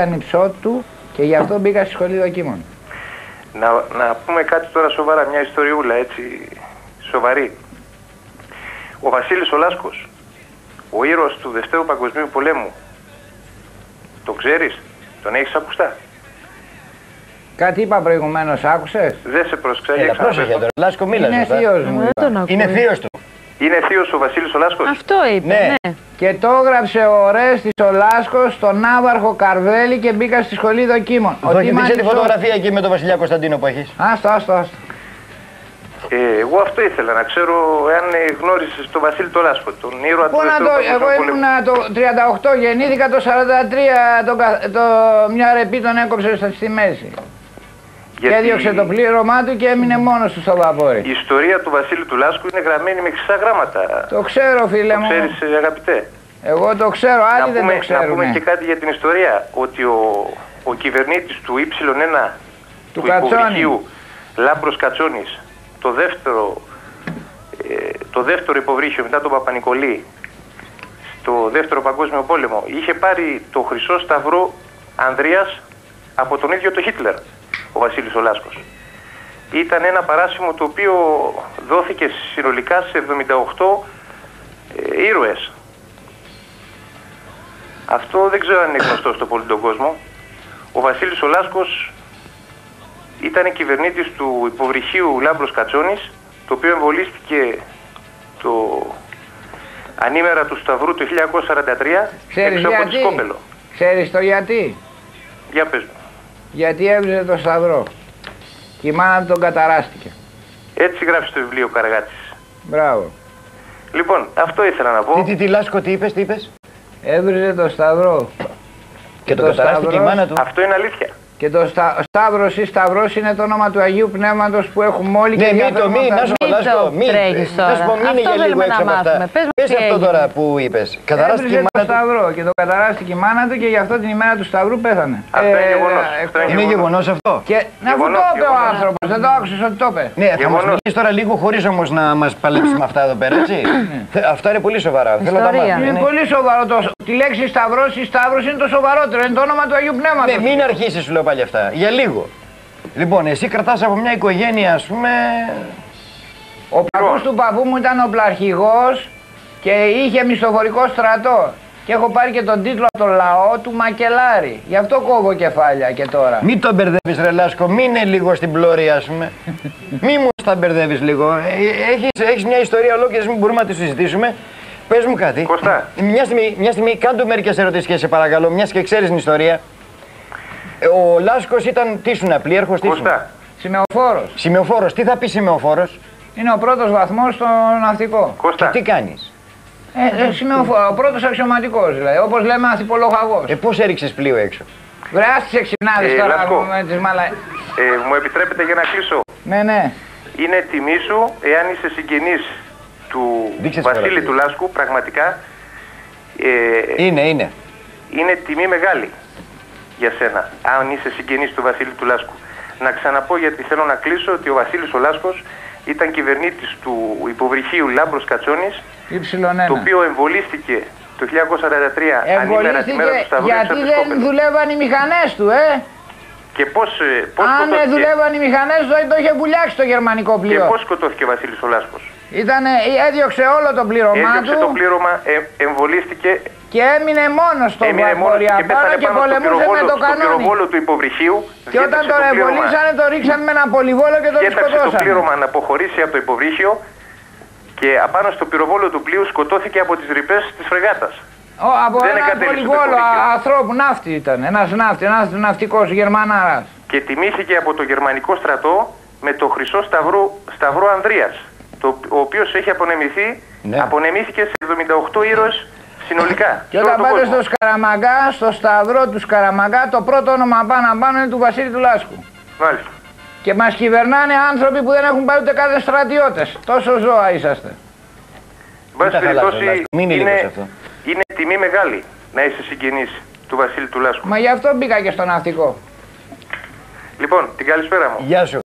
ανιψό του και γι' αυτό μπήκα στη σχολή δοκίμων. Να πούμε κάτι τώρα σοβαρά, μια ιστοριούλα έτσι σοβαρή. Ο Βασίλης ο Λάσκος, ο ήρωας του Δευτέρου Παγκοσμίου Πολέμου, το ξέρεις, τον έχεις ακουστά? Κάτι είπα προηγουμένως, άκουσες? Δεν σε πρόσεξα. Πρόσεχε τον Λάσκο, μίλας. Είναι θείος μου. Είναι θείος του. Είναι θείος ο Βασίλης ο Λάσκος. Αυτό είπε, ναι. Και το έγραψε ο Ορέστης ο Λάσκος στον Ναύαρχο Καρβέλη και μπήκα στη σχολή δοκίμων. Δείξε τη φωτογραφία εκεί με τον Βασιλιά Κωνσταντίνο που έχεις. Άστο. Εγώ αυτό ήθελα να ξέρω, εάν γνώρισες τον Βασίλη τον Λάσκο, τον ήρωα του Δευτέρου Παγκοσμίου Εγώ Πολέμου. ήμουνα το 38, γεννήθηκα το 43, μια ρεπή τον έκοψε στη μέση. Γιατί και έδιωξε το πλήρωμά του και έμεινε μόνος του στο βαπόρι. Η ιστορία του Βασίλη του Λάσκου είναι γραμμένη με χρυσά γράμματα. Το ξέρω, φίλε μου. Το ξέρεις, αγαπητέ? Εγώ το ξέρω, άλλοι δεν το ξέρουν. Να πούμε και κάτι για την ιστορία, ότι ο κυβερνήτης του Y1 του υποβρυχίου Λάμπρος Κατσόνης, το δεύτερο υποβρύχιο μετά τον Παπα-Νικολή στο Δεύτερο Παγκόσμιο Πόλεμο, είχε πάρει το Χρυσό Σταυρό Ανδρείας από τον ίδιο τον Χίτλερ, ο Βασίλης ο Λάσκος. Ήταν ένα παράσημο το οποίο δόθηκε συνολικά σε 78 ήρωες. Αυτό δεν ξέρω αν είναι γνωστό στο πολύ τον κόσμο. Ο Βασίλης ο Λάσκος ήταν κυβερνήτης του υποβρυχίου Λάμπρος Κατσόνης, το οποίο εμβολίστηκε το ανήμερα του Σταυρού το 1943 έξω από τη Σκόπελο. Ξέρεις το γιατί? Για πες μου. Γιατί έβριζε το Σταυρό και η μάνα του τον καταράστηκε. Έτσι γράφει στο βιβλίο Καραγάτης. Μπράβο. Λοιπόν, αυτό ήθελα να πω. Τι Λάσκο, τι είπες? Έβριζε το Σταυρό. Και το καταράστηκε η μάνα του. Αυτό είναι αλήθεια. Και το Σταύρος ή Σταυρός είναι το όνομα του Αγίου Πνεύματος που έχουμε όλοι και να σου πω Λάσκο, μην είναι λίγο έξω από αυτά. Πες αυτό τώρα που είπες. Καταράστηκε η μάνα του. Σταυρό και το καταράστηκε η μάνα του και γι' αυτό την ημέρα του Σταυρού πέθανε. Αυτό είναι γεγονός. Είναι γεγονός αυτό. Και να μου το είπε ο άνθρωπος, δεν το άκουσες ότι το είπε. Ναι, θα μας μιλήσεις τώρα λίγο χωρίς όμως να μας παλέψεις με αυτά εδώ πέρα, έτσι. Αυτά είναι πολύ σοβαρά. Είναι πολύ σοβαρό. Τη λέξη Σταυρός ή Σταύρος είναι το σοβαρότερο, είναι το όνομα του Αγίου Πνεύματος. Ναι, μην αρχίσεις, σου λέω πάλι αυτά. Για λίγο. Λοιπόν, εσύ κρατάς από μια οικογένεια, ας πούμε. Ο παππούς του παππού μου ήταν οπλαρχηγός και είχε μισθοφορικό στρατό. Και έχω πάρει και τον τίτλο από το λαό του Μακελάρη. Γι' αυτό κόβω κεφάλια και τώρα. Μην τον μπερδεύεις, ρε Λάσκο, μην είναι λίγο στην πλώρη, ας πούμε. Μην μου τα μπερδεύεις λίγο. Έχεις μια ιστορία ολόκληρη, μην μπορούμε να τη συζητήσουμε. Πες μου κάτι. Κωστά. Μια στιγμή κάντο μερικές ερωτήσεις και σε παρακαλώ, μιας και ξέρεις την ιστορία. Ο Λάσκος ήταν τι ήσουν, πλοίαρχος, τι ήσουν? Σημεοφόρος. Σημεοφόρος. Τι θα πει σημεοφόρος? Είναι ο πρώτος βαθμός στο ναυτικό. Κωστά. Και τι κάνεις? Ο πρώτος αξιωματικός δηλαδή, όπως λέμε ανθιπολοχαγός. Πώς έριξες πλοίο έξω? Βρε τις εξυπνάδες τώρα με τις μου επιτρέπετε για να κλείσω? Ναι. Είναι τιμή σου εάν είσαι συγγενής του Βασίλη του Λάσκου, πραγματικά. Είναι. Είναι τιμή μεγάλη για σένα, αν είσαι συγγενής του Βασίλη του Λάσκου. Να ξαναπώ, γιατί θέλω να κλείσω, ότι ο Βασίλης ο Λάσκος ήταν κυβερνήτης του υποβρυχίου Λάμπρος Κατσόνης, το οποίο εμβολίστηκε το 1943 ανήμερα τη μέρα του Σταυρού. Γιατί δεν δουλεύαν οι μηχανές του, Και πώς αν δουλεύαν οι μηχανές του, το είχε βουλιάξει το γερμανικό πλοίο. Και πώς σκοτώθηκε ο Βασίλης ο Λάσκος? Έδιωξε όλο το πλήρωμά του. Έδιωξε το πλήρωμα, εμβολίστηκε και έμεινε μόνος στο βαπόρια πάνω και πολεμούσε με το κανόνι. Στο πυροβόλο του υποβρυχίου. Και όταν τον εμβολήσανε, το ρίξαν με ένα πολυβόλο και τον σκοτώσανε. Έταξε το πλήρωμα να αποχωρήσει από το υποβρύχιο και απάνω στο πυροβόλο του πλοίου σκοτώθηκε από τις ρηπές της φρεγάτας. Από ένα πολυβόλο ανθρώπου, ναύτη ήταν. Ένας ναυτικός Γερμανάρας. Και τιμήθηκε από το γερμανικό στρατό με το Χρυσό Σταυρό Ανδρείας, ο οποίος έχει απονεμήθηκε σε 78 ήρωες συνολικά. Και όταν πάτε στο Σκαραμαγκά, στο Σταυρό του Σκαραμαγκά, το πρώτο όνομα πάνω είναι του Βασίλη του Λάσκου. Μάλιστα. Και μας κυβερνάνε άνθρωποι που δεν έχουν πάει ούτε καν στρατιώτες. Τόσο ζώα είσαστε. Βάση περιπτώσει, είναι τιμή μεγάλη να είσαι συγγενής του Βασίλη του Λάσκου. Μα γι' αυτό μπήκα και στο ναυτικό. Λοιπόν, την καλησπέρα μου. Γεια σου.